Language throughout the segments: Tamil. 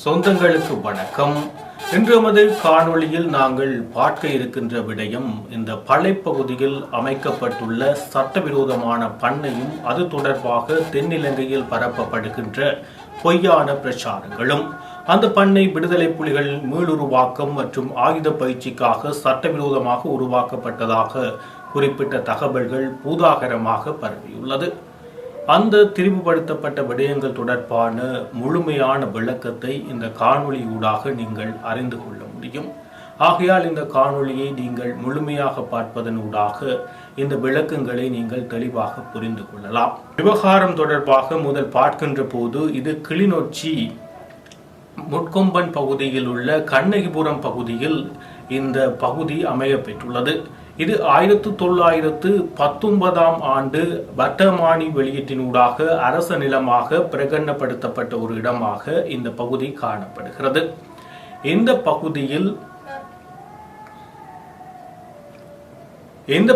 சொந்தங்களுக்கு வணக்கம். இன்று நமது காணொளியில் நாங்கள் பார்க்க இருக்கின்ற விடயம் இந்த பள்ளைப்பகுதியில் அமைக்கப்பட்டுள்ள சட்டவிரோதமான பண்ணையும் அது தொடர்பாக தென்னிலங்கையில் பரப்பப்படுகின்ற பொய்யான பிரச்சாரங்களும், அந்த பண்ணை விடுதலை புலிகள் மீளுருவாக்கம் மற்றும் ஆயுத பயிற்சிக்காக சட்டவிரோதமாக உருவாக்கப்பட்டதாக குறிப்பிட்ட தகவல்கள் பூதாகரமாக பரவியுள்ளது. அந்த திரிவுபடுத்தப்பட்ட விடயங்கள் தொடர்பான முழுமையான விளக்கத்தை இந்த காணொளியூடாக நீங்கள் அறிந்து கொள்ள முடியும். ஆகையால் இந்த காணொளியை நீங்கள் முழுமையாக பார்ப்பதனூடாக இந்த விளக்கங்களை நீங்கள் தெளிவாக புரிந்து கொள்ளலாம். விவகாரம் தொடர்பாக முதல் பார்க்கின்ற போது இது கிளிநொச்சி முட்கொம்பன் பகுதியில் உள்ள கண்ணகிபுரம் பகுதியில் இந்த பகுதி அமைய பெற்றுள்ளது. இது 1919 ஆண்டு வர்த்தமானி வெளியீட்டினூடாக அரச நிலமாக பிரகடனப்படுத்தப்பட்ட ஒரு இடமாக இந்த பகுதி காணப்படுகிறது. இந்த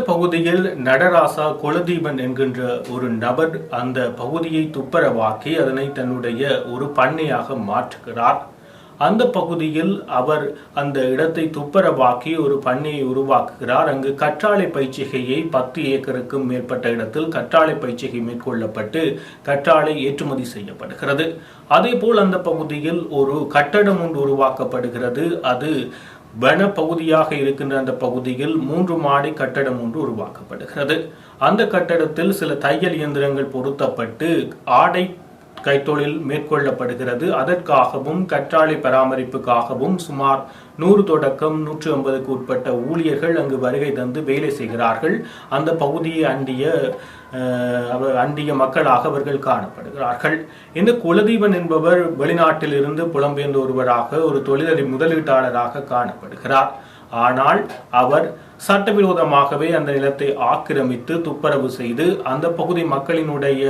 பகுதியில் நடராசா குலதீபன் என்கின்ற ஒரு நபர் அந்த பகுதியை துப்புரவாக்கி அதனை தன்னுடைய ஒரு பண்ணையாக மாற்றுகிறார். அந்த பகுதியில் அவர் அந்த இடத்தை துப்புரவாக்கி ஒரு பண்ணையை உருவாக்குகிறார். அங்கு கற்றாழை பயிற்சிகையை 10 ஏக்கருக்கும் மேற்பட்ட இடத்தில் கற்றாழை பயிற்சிகை மேற்கொள்ளப்பட்டு கற்றாழை ஏற்றுமதி செய்யப்படுகிறது. அதே போல் அந்த பகுதியில் ஒரு கட்டடம் ஒன்று உருவாக்கப்படுகிறது. அது வன பகுதியாக இருக்கின்ற அந்த பகுதியில் 3 மாடி கட்டடம் ஒன்று உருவாக்கப்படுகிறது. அந்த கட்டடத்தில் சில தையல் இயந்திரங்கள் பொருத்தப்பட்டு ஆடை கைத்தொழில் மேற்கொள்ளப்படுகிறது. அதற்காகவும் கற்றாழை பராமரிப்புக்காகவும் சுமார் 100 தொடக்கம் 150க்கு உட்பட்ட ஊழியர்கள் அங்கு வருகை தந்து வேலை செய்கிறார்கள். அந்த பகுதியை அண்டிய மக்களாக அவர்கள் காணப்படுகிறார்கள். இந்த குலதீபன் என்பவர் வெளிநாட்டில் இருந்து புலம்பெயர்ந்த ஒருவராக ஒரு தொழிலதி முதலீட்டாளராக காணப்படுகிறார். ஆனால் அவர் சட்டவிரோதமாகவே அந்த நிலத்தை ஆக்கிரமித்து துப்புரவு செய்து அந்த பகுதி மக்களினுடைய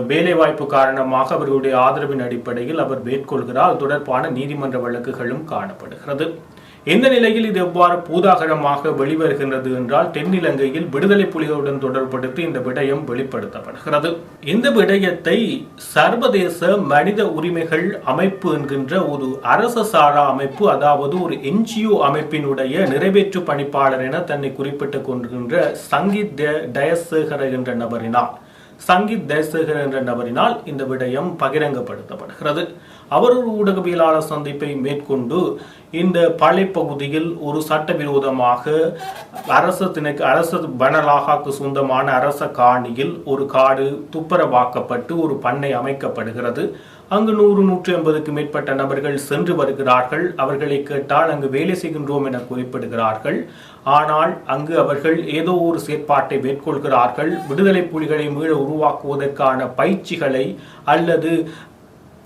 வேலைவாய்ப்பு காரணமாக அவர்களுடைய ஆதரவின் அடிப்படையில் அவர் மேற்கொள்கிறார். தொடர்பான நீதிமன்ற வழக்குகளும் காணப்படுகிறது. இந்த நிலையில் இது எவ்வாறு பூதாகரமாக வெளிவருகின்றது என்றால், தென்னிலங்கையில் விடுதலை புலிகளுடன் தொடர்படுத்தி இந்த விடயம் வெளிப்படுத்தப்படுகிறது. இந்த விடயத்தை சர்வதேச மனித உரிமைகள் அமைப்பு என்கின்ற ஒரு அரச சாரா அமைப்பு, அதாவது ஒரு NGO அமைப்பினுடைய நிறைவேற்று பணிப்பாளர் என தன்னை குறிப்பிட்டுக் கொண்டிருக்கின்ற சங்கீத் டயசேகர என்ற நபரினால் இந்த விடயம் பகிரங்கப்படுத்தப்படுகிறது. அவர் ஒரு ஊடகவியலாளர் சந்திப்பை மேற்கொண்டு இந்த பள்ளிப்பகுதியில் ஒரு சட்டவிரோதமாக அரச வனலாகாக்கு சொந்தமான அரச காணியில் ஒரு காடு துப்புரவாக்கப்பட்டு ஒரு பண்ணை அமைக்கப்படுகிறது. அங்கு 100-150க்கு மேற்பட்ட நபர்கள் சென்று வருகிறார்கள். அவர்களை கேட்டால் அங்கு வேலை செய்கின்றோம் என குறிப்பிடுகிறார்கள். ஆனால் அங்கு அவர்கள் ஏதோ ஒரு செயற்பாட்டை மேற்கொள்கிறார்கள். விடுதலை புலிகளை மீள உருவாக்குவதற்கான பயிற்சிகளை அல்லது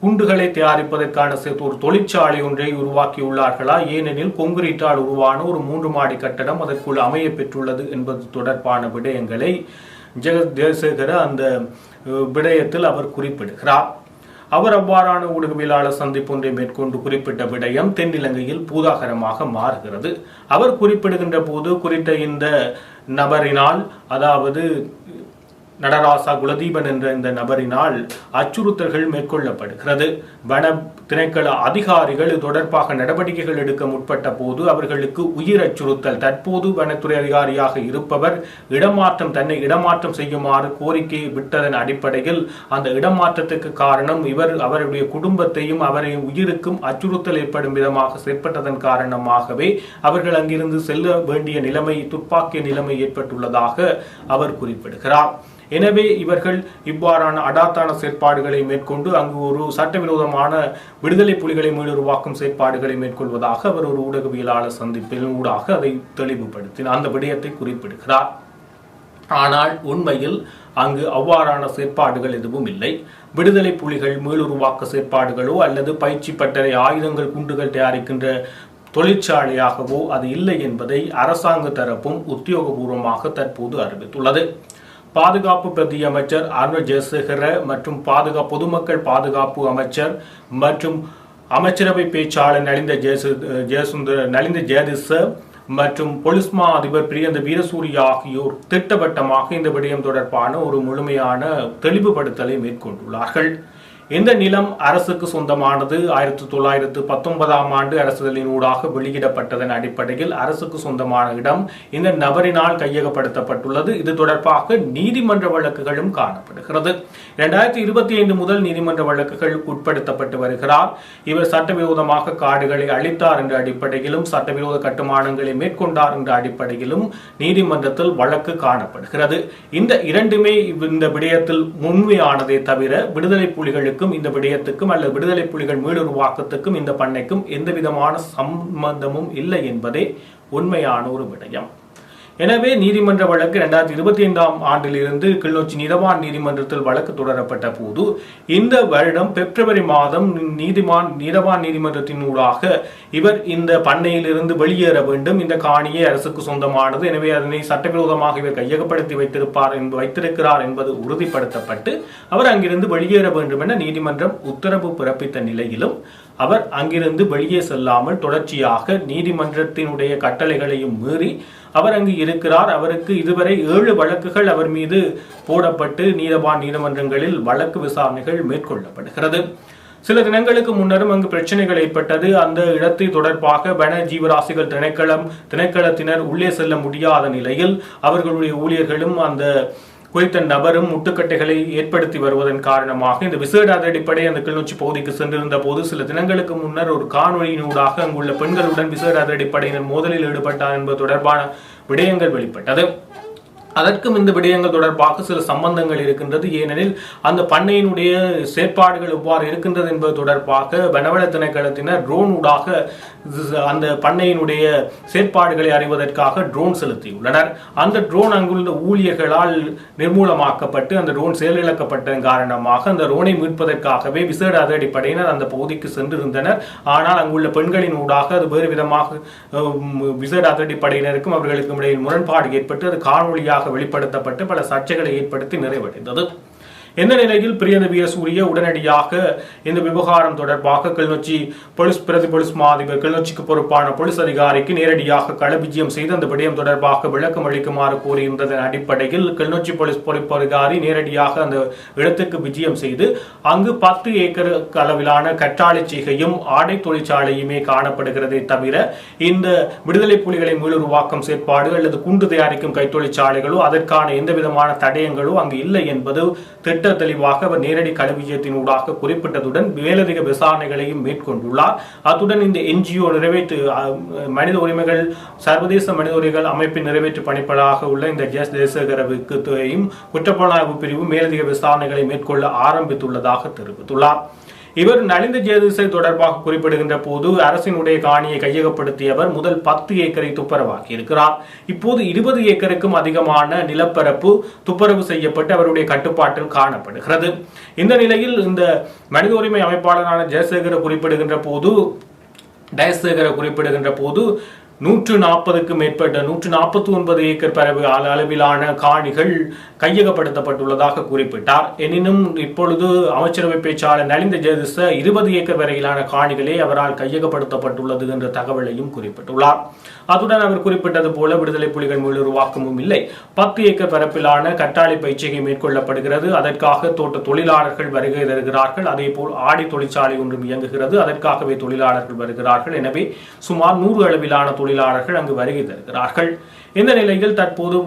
குண்டுகளை தயாரிப்பதற்கான ஒரு தொழிற்சாலை ஒன்றை உருவாக்கியுள்ளார்களா, ஏனெனில் கொங்கிரீட்டால் உருவான ஒரு 3 மாடி கட்டடம் அதற்குள் அமைய பெற்றுள்ளது என்பது தொடர்பான விடயங்களை ஜெயசேகர அந்த விடயத்தில் அவர் குறிப்பிடுகிறார். அவர் அவ்வாறான ஊடகவியலாளர் சந்திப்பு ஒன்றை மேற்கொண்டு குறிப்பிட்ட விடயம் தென்னிலங்கையில் பூதாகரமாக மாறுகிறது. அவர் குறிப்பிடுகின்ற போது குறித்த இந்த நபரினால், அதாவது நடராசா குலதீபன் என்ற இந்த நபரினால் அச்சுறுத்தல்கள் மேற்கொள்ளப்படுகிறது. வன திணைக்கள அதிகாரிகள் தொடர்பாக நடவடிக்கைகள் எடுக்க முற்பட்ட போது அவர்களுக்கு உயிர் அச்சுறுத்தல். தற்போது வனத்துறை அதிகாரியாக இருப்பவர் தன்னை இடமாற்றம் செய்யுமாறு கோரிக்கையை விட்டதன் அடிப்படையில் அந்த இடமாற்றத்துக்கு காரணம் அவருடைய குடும்பத்தையும் அவரின் உயிருக்கும் அச்சுறுத்தல் ஏற்படும் விதமாக செயற்பட்டதன் காரணமாகவே அவர்கள் அங்கிருந்து செல்ல வேண்டிய நிலைமை, துப்பாக்கிய நிலைமை ஏற்பட்டுள்ளதாக அவர் குறிப்பிடுகிறார். எனவே இவர்கள் இவ்வாறான அடாத்தான செயற்பாடுகளை மேற்கொண்டு அங்கு ஒரு சட்டவிரோதமான விடுதலை புலிகளை மீளுருவாக்கும் செயற்பாடுகளை மேற்கொள்வதாக அவர் ஒரு ஊடகவியலாளர் சந்திப்பின் ஊடாக அதை தெளிவுபடுத்தினார், அந்த விடயத்தை குறிப்பிடுகிறார். ஆனால் உண்மையில் அங்கு அவ்வாறான செயற்பாடுகள் எதுவும் இல்லை. விடுதலை புலிகள் மீளுருவாக்க செயற்பாடுகளோ அல்லது பயிற்சி பட்டறை ஆயுதங்கள் குண்டுகள் தயாரிக்கின்ற தொழிற்சாலையாகவோ அது இல்லை என்பதை அரசாங்க தரப்பும் உத்தியோகபூர்வமாக தற்போது அறிவித்துள்ளது. பாதுகாப்பு பிரதி அமைச்சர் அருண் ஜெயசேகர மற்றும் பொதுமக்கள் பாதுகாப்பு அமைச்சர் மற்றும் அமைச்சரவை பேச்சாளர் நலிந்த ஜெயதிச மற்றும் போலீஸ் மா அதிபர் பிரியந்த வீரசூரிய ஆகியோர் திட்டவட்டமாக இந்த விடயம் தொடர்பான ஒரு முழுமையான தெளிவுபடுத்தலை மேற்கொண்டுள்ளார்கள். இந்த நிலம் அரசுக்கு சொந்தமானது. 1919ஆம் ஆண்டு அரசியலின் ஊடாக வெளியிடப்பட்டதன் அடிப்படையில் அரசுக்கு சொந்தமான இடம் இந்த நபரினால் கையகப்படுத்தப்பட்டுள்ளது. இது தொடர்பாக நீதிமன்ற வழக்குகளும் காணப்படுகிறது. 2025 முதல் நீதிமன்ற வழக்குகள் உட்படுத்தப்பட்டு வருகிறார். இவர் சட்டவிரோதமாக காடுகளை அழித்தார் என்ற அடிப்படையிலும் சட்டவிரோத கட்டுமானங்களை மேற்கொண்டார் என்ற அடிப்படையிலும் நீதிமன்றத்தில் வழக்கு காணப்படுகிறது. இந்த இரண்டுமே இந்த விடயத்தில் உண்மையானதே தவிர விடுதலை புலிகளுக்கும் இந்த விடயத்துக்கும் அல்லது விடுதலை புலிகள் மீளுருவாக்கத்துக்கும் இந்த பண்ணைக்கும் எந்த விதமான சம்பந்தமும் இல்லை என்பதே உண்மையான ஒரு விடயம். எனவே நீதிமன்ற வழக்கு 2025ஆம் ஆண்டிலிருந்து கிளிநொச்சி நீதவான் நீதிமன்றத்தில் வழக்கு தொடரப்பட்ட போது இந்த வருடம் பிப்ரவரி மாதம் நீதவான் நீதிமன்றத்தினூடாக இவர் இந்த பண்ணையிலிருந்து வெளியேற வேண்டும், இந்த காணியை அரசுக்கு சொந்தமானது, எனவே அதனை சட்டவிரோதமாக இவர் கையகப்படுத்தி வைத்திருக்கிறார் என்பது உறுதிப்படுத்தப்பட்டு அவர் அங்கிருந்து வெளியேற வேண்டும் என நீதிமன்றம் உத்தரவு பிறப்பித்த நிலையிலும் அவர் அங்கிருந்து வெளியே செல்லாமல் தொடர்ச்சியாக நீதிமன்றத்தினுடைய கட்டளைகளையும் மீறி அவர் அங்கு இருக்கிறார். அவருக்கு இதுவரை 7 வழக்குகள் அவர் மீது போடப்பட்டு நீதவான் நீதிமன்றங்களில் வழக்கு விசாரணைகள் மேற்கொள்ளப்படுகிறது. சில தினங்களுக்கு முன்னரும் அங்கு பிரச்சனைகள் ஏற்பட்டது. அந்த இடத்தை தொடர்பாக வன ஜீவராசிகள் திணைக்களத்தினர் உள்ளே செல்ல முடியாத நிலையில் அவர்களுடைய ஊழியர்களும் அந்த குறித்த நபரும் முட்டுக்கட்டைகளை ஏற்படுத்தி வருவதன் காரணமாக இந்த விசேட அதிரடிப்படை அந்த கிளிநொச்சி பகுதிக்கு சென்றிருந்த போது சில தினங்களுக்கு முன்னர் ஒரு காணொலியினூடாக அங்குள்ள பெண்களுடன் விசேட அதிரடிப்படையினர் மோதலில் ஈடுபட்டார் என்பது தொடர்பான விடயங்கள் வெளிப்பட்டது. அதற்கும் இந்த விடயங்கள் தொடர்பாக சில சம்பந்தங்கள் இருக்கின்றது. ஏனெனில் அந்த பண்ணையினுடைய செயற்பாடுகள் எவ்வாறு இருக்கின்றது என்பது தொடர்பாக வனவள திணைக்களத்தினர் ட்ரோன் ஊடாக அந்த பண்ணையினுடைய செயற்பாடுகளை அறிவதற்காக ட்ரோன் செலுத்தியுள்ளனர். அந்த ட்ரோன் அங்குள்ள ஊழியர்களால் நிர்மூலமாக்கப்பட்டு அந்த ட்ரோன் செயலிழக்கப்பட்டதன் காரணமாக அந்த ட்ரோனை மீட்பதற்காகவே விசேட அதிரடிப்படையினர் அந்த பகுதிக்கு சென்றிருந்தனர். ஆனால் அங்குள்ள பெண்களின் ஊடாக அது வேறு விதமாக விசேட அதிரடிப்படையினருக்கும் அவர்களுக்கும் இடையில் முரண்பாடு ஏற்பட்டு அது காணொலியாக வெளிப்படுத்தப்பட்டு பல சர்ச்சைகளை ஏற்படுத்தி நிறைவடைந்தது. இந்த நிலையில் பிரியந்த வீரசூரிய உடனடியாக இந்த விவகாரம் தொடர்பாக கிளிநொச்சி பிரதி போலீஸ் மாதிபர் கிளிநொச்சிக்கு பொறுப்பான போலீஸ் அதிகாரிக்கு நேரடியாக களவிஜயம் செய்து அந்த விடயம் தொடர்பாக விளக்கம் அளிக்குமாறு கோரியிருந்ததன் அடிப்படையில் கிளிநொச்சி போலீஸ் பொறுப்பு அதிகாரி நேரடியாக அந்த இடத்துக்கு விஜயம் செய்து அங்கு 10 ஏக்கர் அளவிலான கற்றாழை செய்கையும் ஆடை தொழிற்சாலையுமே காணப்படுகிறதே தவிர இந்த விடுதலை புலிகளை மீளுருவாக்கம் செயற்பாடு அல்லது குண்டு தயாரிக்கும் கைத்தொழிற்சாலைகளோ அதற்கான எந்த விதமான தடயங்களோ அங்கு இல்லை என்பது திட்ட தெளிவாக அவர் நேரடி களவிஜயத்தினூடாக குறிப்பிட்டதுடன் மேலதிக விசாரணைகளையும் மேற்கொண்டுள்ளார். அத்துடன் இந்த NGO மனித உரிமைகள் சர்வதேச மனித உரிமைகள் அமைப்பின் நிறைவேற்று பணிப்பாளராக உள்ள இந்த ஜெயசேகரவுக்கு குற்றப்புலனாய்வு பிரிவு மேலதிக விசாரணைகளை மேற்கொள்ள ஆரம்பித்துள்ளதாக தெரிவித்துள்ளார். இவர் நலிந்த ஜேதிசை தொடர்பாக குறிப்பிடுகின்ற போது அரசினுடைய காணியை கையகப்படுத்தியவர் முதல் 10 ஏக்கரை துப்புரவாக்கி இருக்கிறார். இப்போது 20 ஏக்கருக்கும் அதிகமான நிலப்பரப்பு துப்புரவு செய்யப்பட்டு அவருடைய கட்டுப்பாட்டில் காணப்படுகிறது. இந்த நிலையில் இந்த மனித உரிமை அமைப்பாளரான ஜெயசேகர குறிப்பிடுகின்ற போது 140க்கு மேற்பட்ட 149 ஏக்கர் பரப்பு அளவிலான காணிகள் கையகப்படுத்தப்பட்டுள்ளதாக குறிப்பிட்டார். எனினும் இப்பொழுது அமைச்சரவை பேச்சாளர் நலிந்த ஜெயதிச 20 ஏக்கர் வரையிலான காணிகளே அவரால் கையகப்படுத்தப்பட்டுள்ளது என்ற தகவலையும் குறிப்பிட்டுள்ளார். அத்துடன் அவர் குறிப்பிட்டது போல விடுதலை புலிகள் மீளுருவாக்கமும் இல்லை. 10 ஏக்கர் பரப்பிலான கற்றாழை பயிற்சிகை மேற்கொள்ளப்படுகிறது. அதற்காக தோட்ட தொழிலாளர்கள் வருகை தருகிறார்கள். அதே போல் ஆடை தொழிற்சாலை ஒன்றும் இயங்குகிறது. அதற்காகவே தொழிலாளர்கள் வருகிறார்கள். எனவே சுமார் 100 அளவிலான தொழிலாளர்கள் அங்கு வருகை தருகிறார்கள். இந்த நிலையில் தற்போது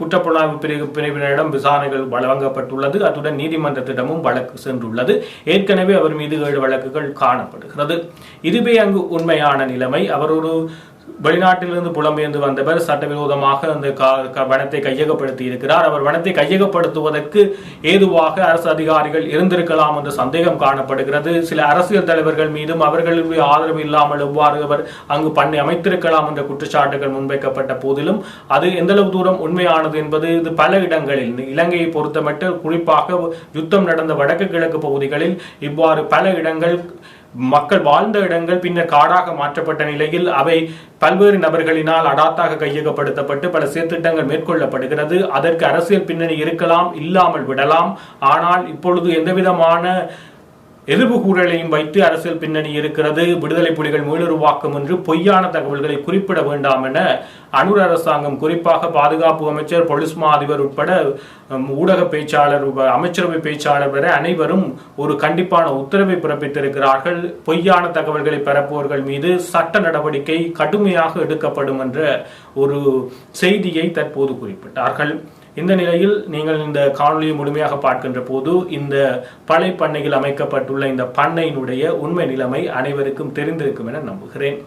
குற்றப்புலனாய்வு பிரிவினரிடம் விசாரணைகள் வழங்கப்பட்டுள்ளது. அத்துடன் நீதிமன்றத்திடமும் வழக்கு சென்றுள்ளது. ஏற்கனவே அவர் மீது 7 வழக்குகள் காணப்படுகிறது. இதுவே அங்கு உண்மையான நிலைமை. அவர் ஒரு வெளிநாட்டிலிருந்து புலம்பெயர்ந்து வந்தவர் சட்டவிரோதமாக அந்த வனத்தை கையகப்படுத்தி இருக்கிறார். அவர் வனத்தை கையகப்படுத்துவதற்கு ஏதுவாக அரசு அதிகாரிகள் இருந்திருக்கலாம் என்ற சந்தேகம் காணப்படுகிறது. சில அரசியல் தலைவர்கள் மீதும் அவர்களுடைய ஆதரவு இல்லாமல் எவ்வாறு அவர் அங்கு பண்ணை அமைத்திருக்கலாம் என்ற குற்றச்சாட்டுகள் முன்வைக்கப்பட்ட போதிலும் அது எந்தளவு தூரம் உண்மையானது என்பது இது பல இடங்களில் இலங்கையை பொறுத்தமட்டில் குறிப்பாக யுத்தம் நடந்த வடக்கு கிழக்கு பகுதிகளில் இவ்வாறு பல இடங்கள் மக்கள் வாழ்ந்த இடங்கள் பின்னர் காடாக மாற்றப்பட்ட நிலையில் அவை பல்வேறு நபர்களினால் அடாத்தாக கையகப்படுத்தப்பட்டு பல செயற்திட்டங்கள் மேற்கொள்ளப்படுகிறது. அதற்கு அரசியல் பின்னணி இருக்கலாம், இல்லாமல் விடலாம். ஆனால் இப்பொழுது எந்தவிதமான எதிர்ப்பு கூறலையும் வைத்து அரசியல் பின்னணி இருக்கிறது, விடுதலை புலிகள் மீளுருவாக்கம் என்று பொய்யான தகவல்களை குறிப்பிட வேண்டாம் என அனுர் அரசாங்கம், குறிப்பாக பாதுகாப்பு அமைச்சர், போலீஸ் மா அதிபர் உட்பட ஊடக பேச்சாளர், அமைச்சரவை பேச்சாளர் வரை அனைவரும் ஒரு கண்டிப்பான உத்தரவை பிறப்பித்திருக்கிறார்கள். பொய்யான தகவல்களை பரப்புவர்கள் மீது சட்ட நடவடிக்கை கடுமையாக எடுக்கப்படும் என்ற ஒரு செய்தியை தற்போது குறிப்பிட்டார்கள். இந்த நிலையில் நீங்கள் இந்த காணொலியை முழுமையாக பார்க்கின்ற போது இந்த பழை பண்ணையில் அமைக்கப்பட்டுள்ள இந்த பண்ணையினுடைய உண்மை நிலைமை அனைவருக்கும் தெரிந்திருக்கும் என நம்புகிறேன்.